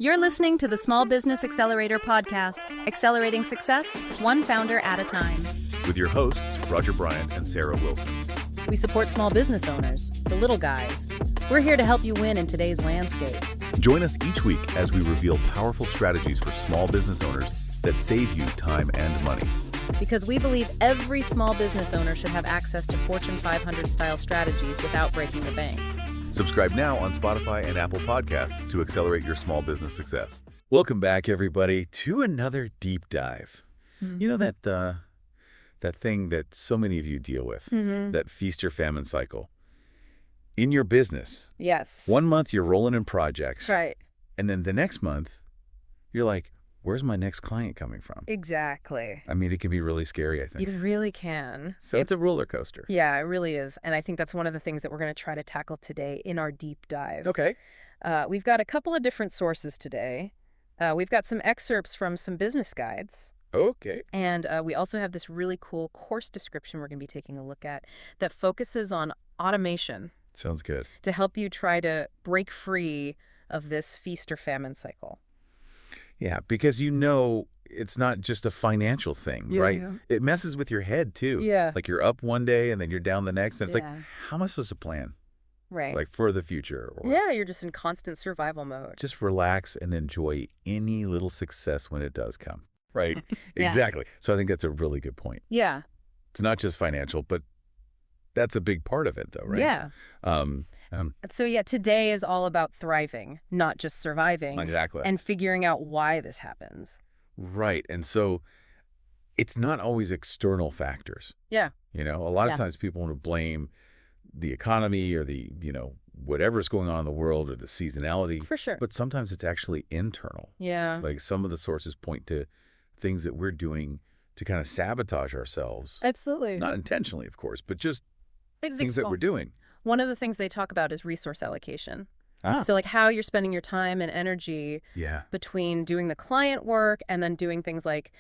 You're listening to the Small Business Accelerator podcast, accelerating success, one founder at a time. With your hosts, Roger Bryant and Sarah Wilson. We support small business owners, the little guys. We're here to help you win in today's landscape. Join us each week as we reveal powerful strategies for small business owners that save you time and money. Because we believe every small business owner should have access to Fortune 500 style strategies without breaking the bank. Subscribe now on Spotify and Apple Podcasts to accelerate your small business success. Welcome back, everybody, to another deep dive. You know that thing that so many of you deal with, that feast or famine cycle. In your business, Yes. 1 month you're rolling in projects. Right. And then the next month, you're like, where's my next client coming from? Exactly. I mean, it can be really scary, I think. You really can. So it's a roller coaster. Yeah, it really is. And I think that's one of the things that we're going to try to tackle today in our deep dive. Okay. We've got a couple of different sources today. We've got some excerpts from some business guides. Okay. And we also have this really cool course description we're going to be taking a look at that focuses on automation Sounds good. to help you try to break free of this feast or famine cycle. Yeah, because it's not just a financial thing, right? Yeah. It messes with your head, too. Yeah. Like you're up one day and then you're down the next. And it's like, Yeah. how am I supposed to plan? Right. Like for the future? Or Yeah, you're just in constant survival mode. just relax and enjoy any little success when it does come. Right? Yeah. Exactly. So I think that's a really good point. Yeah. It's not just financial, but that's a big part of it, though, right? Yeah. Um, So yeah, today is all about thriving, not just surviving. exactly. And figuring out why this happens. Right. And so it's not always external factors. Yeah. A lot Yeah. of times people want to blame the economy or the, whatever's going on in the world or the seasonality. For sure. But sometimes it's actually internal. Yeah. Like some of the sources point to things that we're doing to kind of sabotage ourselves. Absolutely. Not intentionally, of course, but just It's things that we're doing. One of the things they talk about is resource allocation. Ah. So like how you're spending your time and energy Yeah. between doing the client work and then doing things like,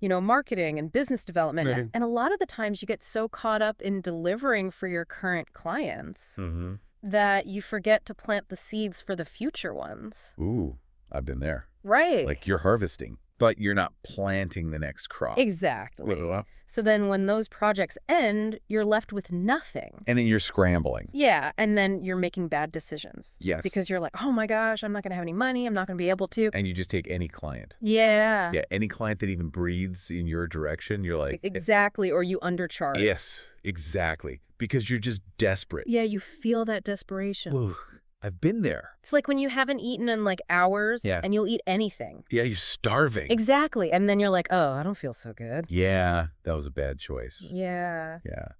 marketing and business development. Right. And a lot of the times you get so caught up in delivering for your current clients Mm-hmm. that you forget to plant the seeds for the future ones. Ooh, I've been there. Right. Like you're harvesting, but you're not planting the next crop. Exactly. Well, So then when those projects end, you're left with nothing. and then you're scrambling. Yeah, and then you're making bad decisions. Yes. Because you're like, oh my gosh, I'm not going to have any money. I'm not going to be able to. And you just take any client. Yeah. Yeah, any client that even breathes in your direction, you're like, Exactly, or you undercharge. yes, exactly. Because you're just desperate. Yeah, you feel that desperation. Ugh, I've been there. It's like when you haven't eaten in like hours Yeah. and you'll eat anything. Yeah, you're starving. Exactly. And then you're like, oh, I don't feel so good. Yeah, that was a bad choice. Yeah. Yeah.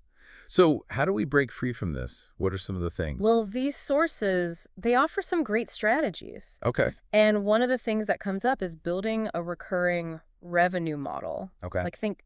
So how do we break free from this? What are some of the things? Well, these sources, they offer some great strategies. Okay. And one of the things that comes up is building a recurring revenue model. Okay. Like think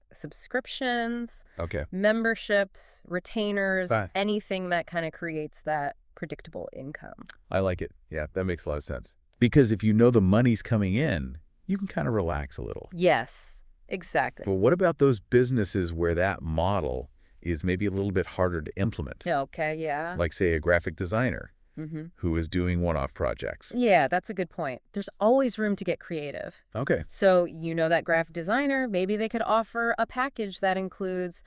subscriptions, Okay. memberships, retainers, Fine. anything that kind of creates that predictable income. I like it. Yeah, that makes a lot of sense. Because if you know the money's coming in, you can kind of relax a little. Yes, exactly. But what about those businesses where that model is maybe a little bit harder to implement? Okay, yeah. Like, say, a graphic designer Mm-hmm. who is doing one-off projects. Yeah, that's a good point. There's always room to get creative. Okay. So, that graphic designer, maybe they could offer a package that includes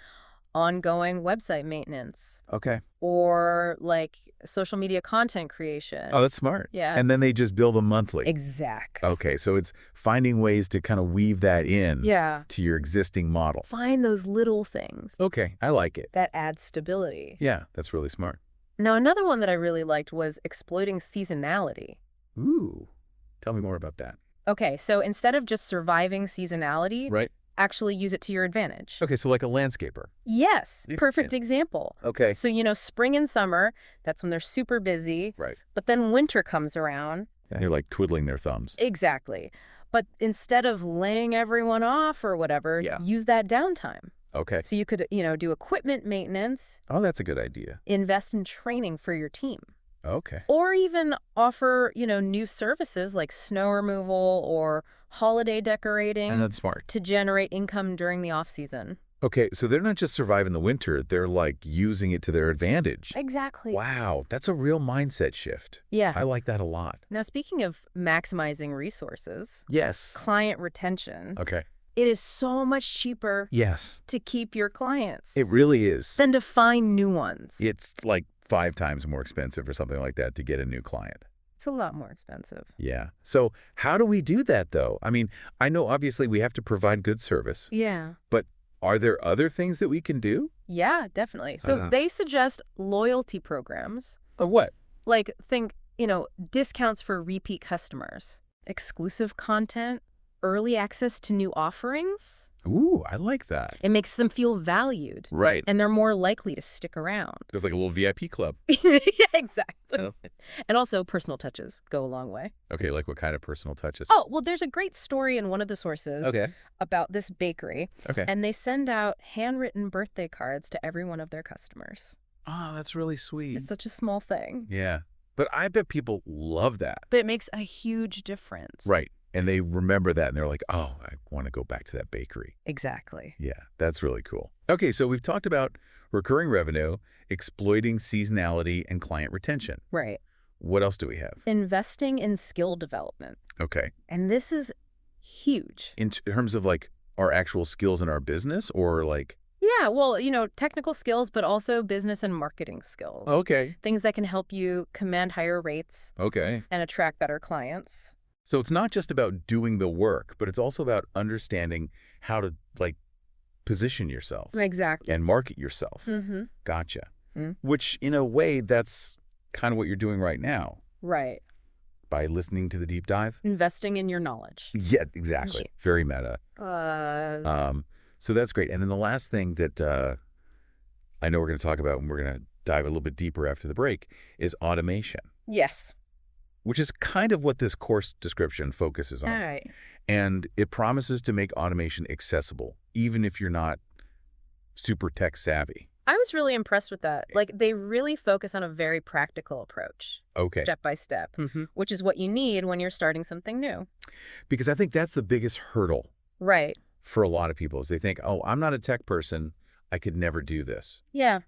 ongoing website maintenance Okay. or like social media content creation. Oh, that's smart. Yeah. And then they just bill them monthly. Exactly. Okay, so it's finding ways to kind of weave that in Yeah. to your existing model. Find those little things Okay, I like it. that add stability. Yeah, that's really smart. Now, another one that I really liked was exploiting seasonality. Ooh, tell me more about that. Okay, so instead of just surviving seasonality, Right? actually use it to your advantage. Okay, so like a landscaper. Yes, Yeah. perfect example. Okay. So, spring and summer, that's when they're super busy. Right. But then winter comes around. And they're like twiddling their thumbs. Exactly. But instead of laying everyone off or whatever, Yeah. use that downtime. Okay. So you could, do equipment maintenance, Oh, that's a good idea. invest in training for your team, Okay. or even offer, new services like snow removal or holiday decorating And that's smart. to generate income during the off season. Okay, so they're not just surviving the winter, they're like using it to their advantage. Exactly. Wow, that's a real mindset shift. Yeah. I like that a lot. Now, speaking of maximizing resources, Yes. client retention, Okay. it is so much cheaper Yes, to keep your clients it really is. than to find new ones. It's like 5 times more expensive or something like that to get a new client. It's a lot more expensive. Yeah. So how do we do that, though? I mean, I know obviously we have to provide good service, Yeah. but are there other things that we can do? Yeah, definitely. So they suggest loyalty programs. What? Like, think, discounts for repeat customers, exclusive content, early access to new offerings. Ooh, I like that. It makes them feel valued, Right. and they're more likely to stick around. There's like a little VIP club. Yeah, exactly. Oh. And also, personal touches go a long way. Okay, like what kind of personal touches? Oh, well, there's a great story in one of the sources Okay. about this bakery, Okay. and they send out handwritten birthday cards to every one of their customers. Oh, that's really sweet. It's such a small thing, Yeah. But I bet people love that. but it makes a huge difference. Right. And they remember that and they're like, oh, I want to go back to that bakery. Exactly. Yeah, that's really cool. Okay, so we've talked about recurring revenue, exploiting seasonality, and client retention. Right. What else do we have? Investing in skill development. Okay. And this is huge. In terms of like our actual skills in our business or like... Yeah, well, technical skills, but also business and marketing skills. Okay. Things that can help you command higher rates Okay. and attract better clients. So it's not just about doing the work, but it's also about understanding how to like position yourself Exactly. and market yourself. Mm-hmm. Gotcha. Mm. Which in a way, that's kind of what you're doing right now Right. by listening to the deep dive. Investing in your knowledge. Yeah, exactly. Very meta. So that's great. And then the last thing that I know we're going to talk about, and we're going to dive a little bit deeper after the break, is automation, Yes. which is kind of what this course description focuses on. All right. And it promises to make automation accessible, even if you're not super tech savvy. I was really impressed with that. Like, they really focus on a very practical approach, Okay. step by step, which is what you need when you're starting something new. Because I think that's the biggest hurdle Right. for a lot of people is they think, oh, I'm not a tech person. I could never do this. Yeah,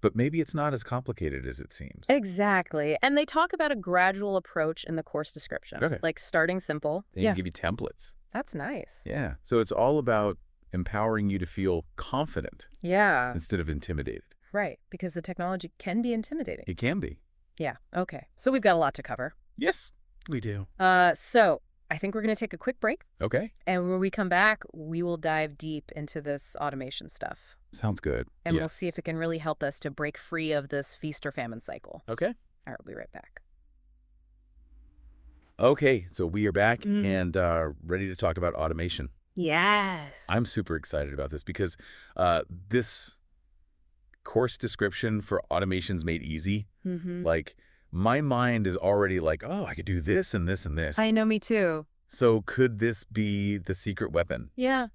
But maybe it's not as complicated as it seems. exactly. And they talk about a gradual approach in the course description. Okay. Like starting simple. They Yeah, can give you templates. that's nice. Yeah. So it's all about empowering you to feel confident Yeah, instead of intimidated. right. Because the technology can be intimidating. It can be. Yeah, okay. So we've got a lot to cover. Yes, we do. So I think we're going to take a quick break. Okay. And when we come back, we will dive deep into this automation stuff. Sounds good. And Yeah. we'll see if it can really help us to break free of this feast or famine cycle. Okay. All right, we'll be right back. Okay. So we are back and ready to talk about automation. Yes. I'm super excited about this because this course description for Automations Made Easy, like my mind is already like, oh, I could do this and this and this. I know, me too. So could this be the secret weapon Yeah,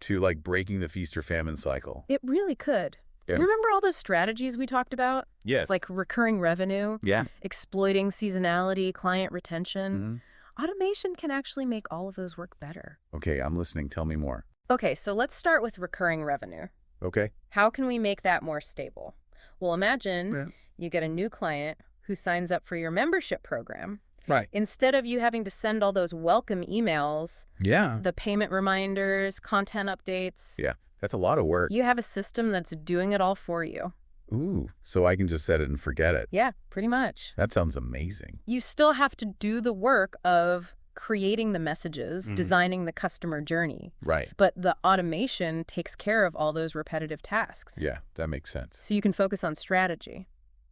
to like breaking the feast or famine cycle? it really could. Yeah. Remember all those strategies we talked about? Yes. Like recurring revenue, yeah. exploiting seasonality, client retention. Mhm. Automation can actually make all of those work better. Okay, I'm listening. Tell me more. Okay, so let's start with recurring revenue. Okay. How can we make that more stable? Well, imagine you get a new client who signs up for your membership program. Right. Instead of you having to send all those welcome emails, Yeah. the payment reminders, content updates, Yeah. That's a lot of work. you have a system that's doing it all for you. Ooh. So I can just set it and forget it. Yeah, pretty much. That sounds amazing. You still have to do the work of creating the messages, designing the customer journey. Right. But the automation takes care of all those repetitive tasks. Yeah, that makes sense. So you can focus on strategy.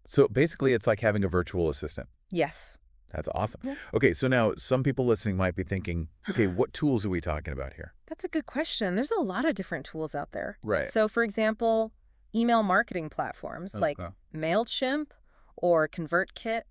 So basically, it's like having a virtual assistant. Yes. That's awesome. Yeah. Okay, so now some people listening might be thinking, okay, what tools are we talking about here? That's a good question. There's a lot of different tools out there. Right. So, for example, email marketing platforms like MailChimp or ConvertKit.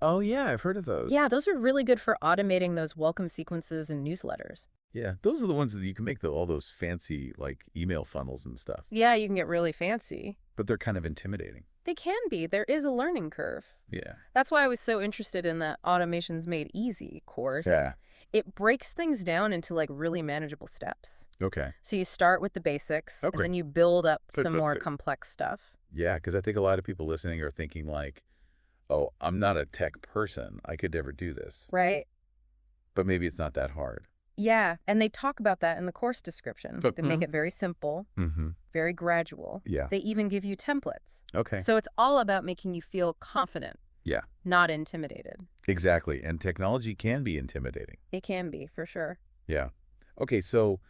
Oh, yeah, I've heard of those. Yeah, those are really good for automating those welcome sequences and newsletters. Yeah, those are the ones that you can make all those fancy, like, email funnels and stuff. Yeah, you can get really fancy. But they're kind of intimidating. They can be. There is a learning curve. Yeah. That's why I was so interested in that Automations Made Easy course. Yeah. It breaks things down into like really manageable steps. Okay. So you start with the basics, Okay. and then you build up Good, some good, more good. complex stuff. Yeah, because I think a lot of people listening are thinking like, oh, I'm not a tech person. I could never do this. Right? But maybe it's not that hard. Yeah, and they talk about that in the course description. They make it very simple, Mm-hmm. very gradual. Yeah. They even give you templates. Okay. So it's all about making you feel confident, Yeah, not intimidated. exactly. And technology can be intimidating. It can be, for sure. Yeah. Okay, so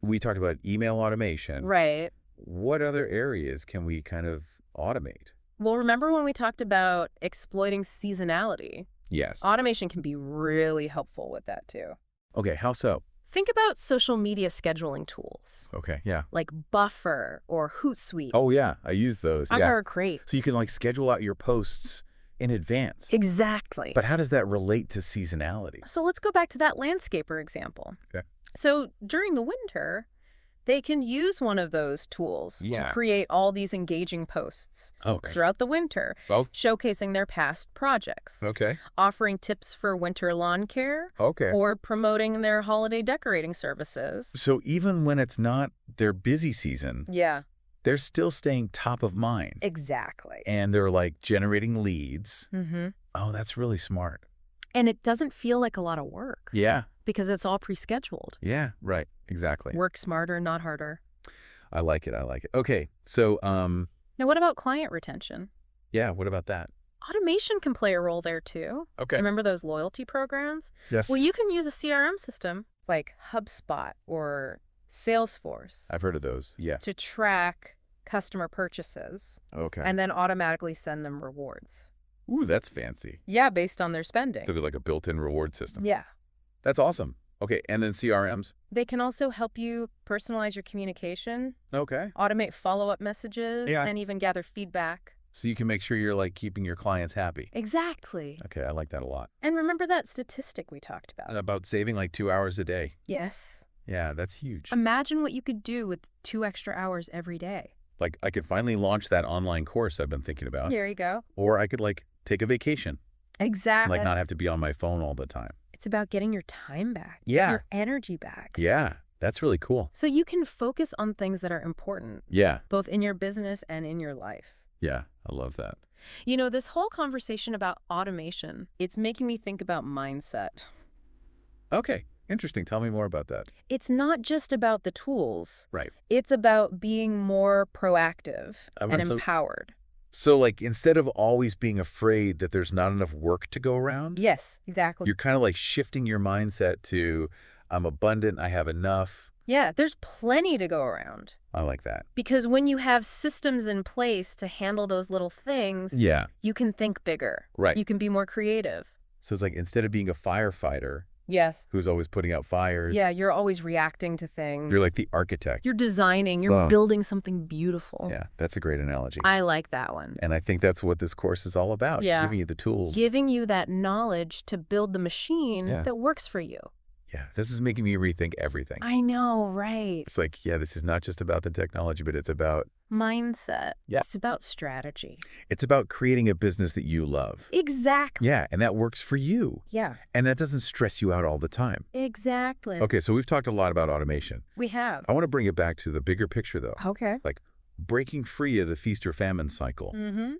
we talked about email automation. Right. What other areas can we kind of automate? Well, remember when we talked about exploiting seasonality? Yes. Automation can be really helpful with that, too. Okay, how so? Think about social media scheduling tools Okay, yeah. like Buffer or Hootsuite. Oh, yeah, I use those. Buffer Yeah. are great. So you can like schedule out your posts in advance. Exactly. But how does that relate to seasonality? So let's go back to that landscaper example. Okay. So during the winter, they can use one of those tools Yeah. to create all these engaging posts Okay. throughout the winter, Oh. showcasing their past projects, Okay. offering tips for winter lawn care, Okay. or promoting their holiday decorating services. So even when it's not their busy season, Yeah, they're still staying top of mind. exactly. And they're like generating leads. Mm-hmm. Oh, that's really smart. And it doesn't feel like a lot of work Yeah. because it's all pre-scheduled. Yeah. Right. Exactly. Work smarter, not harder. I like it. I like it. Okay. So, Now, what about client retention? yeah, what about that? Automation can play a role there, too. Okay. Remember those loyalty programs? Yes. Well, you can use a CRM system like HubSpot or Salesforce I've heard of those. Yeah. to track customer purchases Okay. and then automatically send them rewards. Ooh, that's fancy. Yeah, based on their spending. So there's like a built-in reward system. Yeah. That's awesome. Okay. And then CRMs. They can also help you personalize your communication, Okay. automate follow-up messages, Yeah. and even gather feedback. So you can make sure you're like keeping your clients happy. Exactly. Okay. I like that a lot. And remember that statistic we talked about? About saving like 2 hours a day. Yes. Yeah, that's huge. Imagine what you could do with 2 extra hours every day. Like I could finally launch that online course I've been thinking about. There you go. Or I could like take a vacation. Exactly. Like not have to be on my phone all the time. It's about getting your time back. Yeah. Your energy back. Yeah. That's really cool. So you can focus on things that are important, Yeah. both in your business and in your life. Yeah. I love that. You know, this whole conversation about automation, it's making me think about mindset. Okay. Interesting. Tell me more about that. It's not just about the tools. Right. It's about being more proactive I'm and so- empowered. So like instead of always being afraid that there's not enough work to go around, Yes, exactly. you're kind of like shifting your mindset to I'm abundant, I have enough. Yeah, there's plenty to go around. I like that. Because when you have systems in place to handle those little things, Yeah. you can think bigger. Right. You can be more creative. So it's like instead of being a firefighter Yes. who's always putting out fires, Yeah, you're always reacting to things. you're like the architect. You're designing, you're Oh. building something beautiful. Yeah, that's a great analogy. I like that one. And I think that's what this course is all about, Yeah. giving you the tools. Giving you that knowledge to build the machine Yeah. that works for you. Yeah, this is making me rethink everything. I know, right? It's like, yeah, this is not just about the technology, but it's about Mindset. Yeah. It's about strategy. it's about creating a business that you love. Exactly. Yeah, and that works for you. Yeah, And that doesn't stress you out all the time. exactly. Okay, so we've talked a lot about automation. We have. I want to bring it back to the bigger picture, though. Okay. Like breaking free of the feast or famine cycle. Mm-hmm.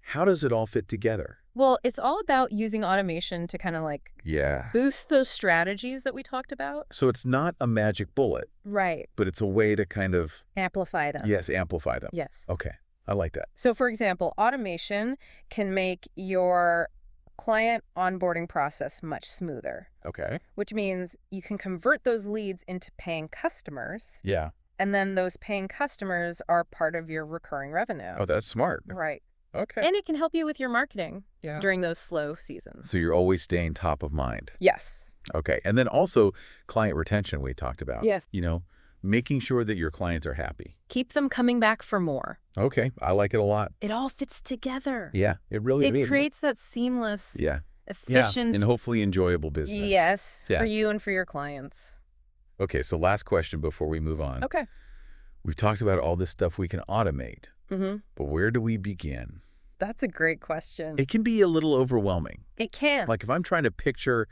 How does it all fit together? Well, it's all about using automation to kind of like Yeah. boost those strategies that we talked about. So it's not a magic bullet, Right. but it's a way to kind of, Amplify them. yes, amplify them. Yes. Okay, I like that. So, for example, automation can make your client onboarding process much smoother, Okay. which means you can convert those leads into paying customers, Yeah. and then those paying customers are part of your recurring revenue. Oh, that's smart. Right. Okay. And it can help you with your marketing Yeah. during those slow seasons. So you're always staying top of mind. Yes. Okay. And then also client retention we talked about. Yes. You know, making sure that your clients are happy. Keep them coming back for more. Okay. I like it a lot. It all fits together. Yeah. It really It creates that seamless, Yeah. efficient, And hopefully enjoyable business. yes, Yeah. for you and for your clients. Okay. So last question before we move on. Okay. We've talked about all this stuff we can automate, Mm-hmm. but where do we begin? That's a great question. It can be a little overwhelming. It can. Like if I'm trying to picture,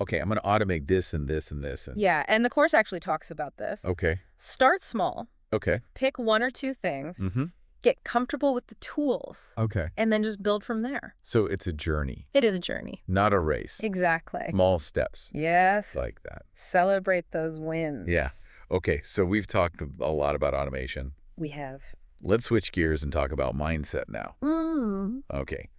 okay, I'm going to automate this and this and this. And, Yeah, and the course actually talks about this. okay. Start small. Okay. Pick one or two things. Mm-hmm. Get comfortable with the tools. Okay. And then just build from there. So it's a journey, It is a journey. not a race. Exactly. Small steps. Yes. Like that. Celebrate those wins. Yeah. Okay, so we've talked a lot about automation. We have. Let's switch gears and talk about mindset now. Mm. Okay.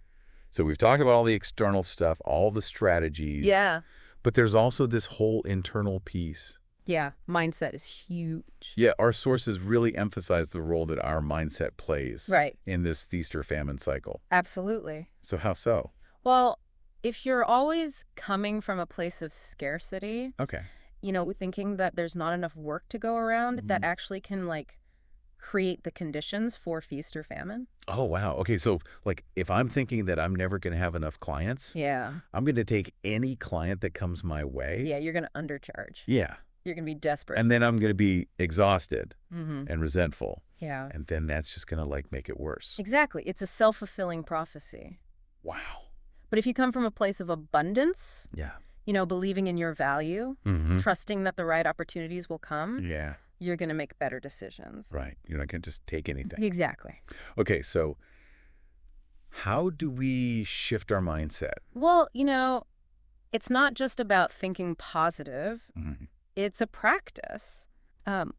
So we've talked about all the external stuff, all the strategies. Yeah. But there's also this whole internal piece. Yeah. Mindset is huge. Yeah, our sources really emphasize the role that our mindset plays Right. in this feast or famine cycle. Absolutely. So how so? Well, if you're always coming from a place of scarcity, Okay. thinking that there's not enough work to go around, that Mhm. actually can create the conditions for feast or famine. Oh, wow. Okay, so like if I'm thinking that I'm never going to have enough clients, Yeah. I'm going to take any client that comes my way. Yeah, you're going to undercharge. Yeah. You're going to be desperate. And then I'm going to be exhausted Mm-hmm. and resentful. Yeah. And then that's just going to make it worse. Exactly. It's a self-fulfilling prophecy. Wow. But if you come from a place of abundance, Yeah. believing in your value, Mm-hmm. trusting that the right opportunities will come, Yeah. you're going to make better decisions. Right. You're not going to just take anything. Exactly. Okay, so how do we shift our mindset? Well, it's not just about thinking positive. Mm-hmm. It's a practice.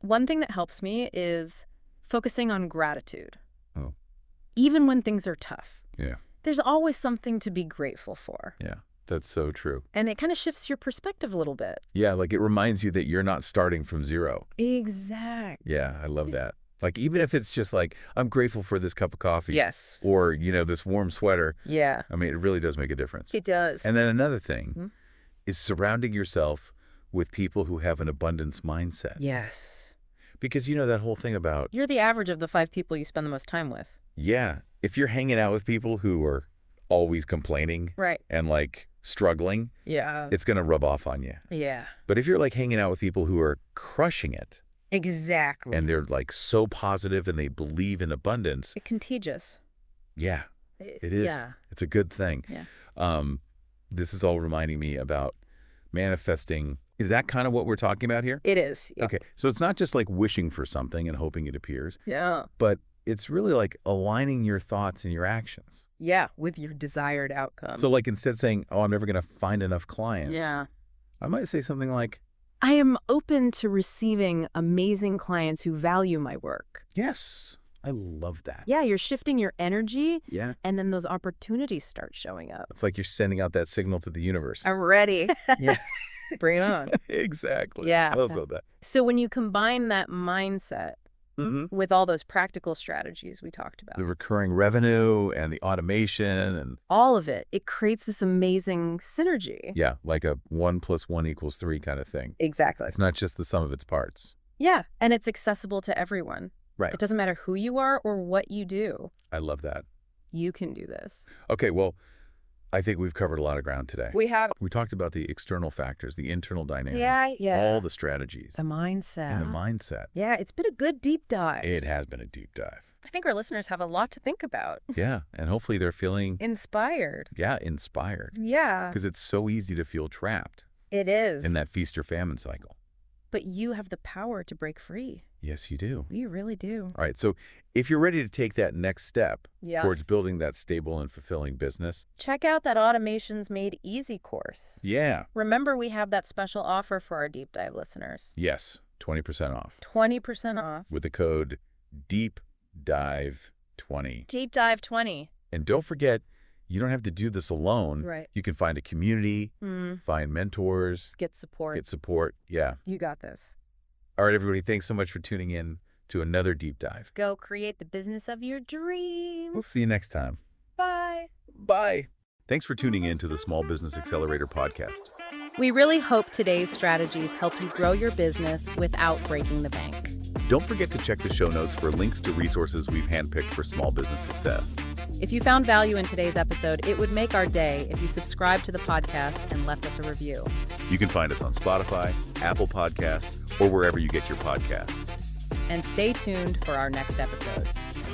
One thing that helps me is focusing on gratitude. Oh. Even when things are tough. Yeah. There's always something to be grateful for. Yeah. That's so true. And it kind of shifts your perspective a little bit. Yeah, it reminds you that you're not starting from zero. Exactly. Yeah, I love that. Even if it's just I'm grateful for this cup of coffee. Yes. Or, this warm sweater. Yeah. I mean, it really does make a difference. It does. And then another thing Mhm. is surrounding yourself with people who have an abundance mindset. Yes. Because that whole thing about, You're the average of the 5 people you spend the most time with. yeah, if you're hanging out with people who are always complaining Right. and struggling, Yeah. it's going to rub off on you. Yeah. But if you're hanging out with people who are crushing it Exactly. and they're so positive and they believe in abundance, It's contagious. yeah, it is. Yeah. It's a good thing. Yeah. This is all reminding me about manifesting. Is that kind of what we're talking about here? It is. Yeah. Okay. So it's not just wishing for something and hoping it appears, Yeah. but it's really aligning your thoughts and your actions. Yeah. With your desired outcome. So instead of saying, oh, I'm never going to find enough clients. yeah. I might say something like, I am open to receiving amazing clients who value my work. yes, I love that. Yeah, you're shifting your energy, Yeah. and then those opportunities start showing up. It's like you're sending out that signal to the universe. I'm ready. Yeah. Bring it on. Exactly. Yeah. I love that. So when you combine that mindset Mm-hmm. with all those practical strategies we talked about, The recurring revenue and the automation and, all of it, it creates this amazing synergy. yeah, a 1 + 1 = 3 kind of thing. Exactly. It's not just the sum of its parts. Yeah, and it's accessible to everyone. Right. It doesn't matter who you are or what you do. I love that. You can do this. Okay, well, I think we've covered a lot of ground today. We have. We talked about the external factors, the internal dynamic, Yeah. all the strategies, The mindset. and the mindset. Yeah, it's been a good deep dive. It has been a deep dive. I think our listeners have a lot to think about. Yeah, and hopefully they're feeling, Inspired. inspired. Yeah. Because it's so easy to feel trapped It is. in that feast or famine cycle. But you have the power to break free. Yes, you do. You really do. All right, so if you're ready to take that next step Yeah. towards building that stable and fulfilling business, Check out that Automations Made Easy course. yeah, Remember, we have that special offer for our deep dive listeners. yes, 20% off 20% off. with the code DEEPDIVE20. Deep Dive 20. And don't forget, you don't have to do this alone. Right. You can find a community, find mentors, Get support. get support. Yeah. You got this. All right, everybody, thanks so much for tuning in to another deep dive. Go create the business of your We'll dreams. see you next time. Bye. Bye. Thanks for tuning in to the Small Business Accelerator podcast. We really hope today's strategies help you grow your business without breaking the bank. Don't forget to check the show notes for links to resources we've handpicked for small business success. If you found value in today's episode, it would make our day if you subscribed to the podcast and left us a review. You can find us on Spotify, Apple Podcasts, or wherever you get your podcasts. And stay tuned for our next episode.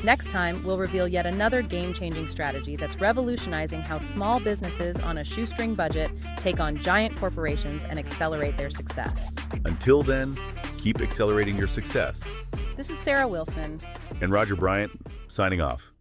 Next time, we'll reveal yet another game-changing strategy that's revolutionizing how small businesses on a shoestring budget take on giant corporations and accelerate their success. Until then, keep accelerating your success. This is Sarah Wilson. And Roger Bryant, signing off.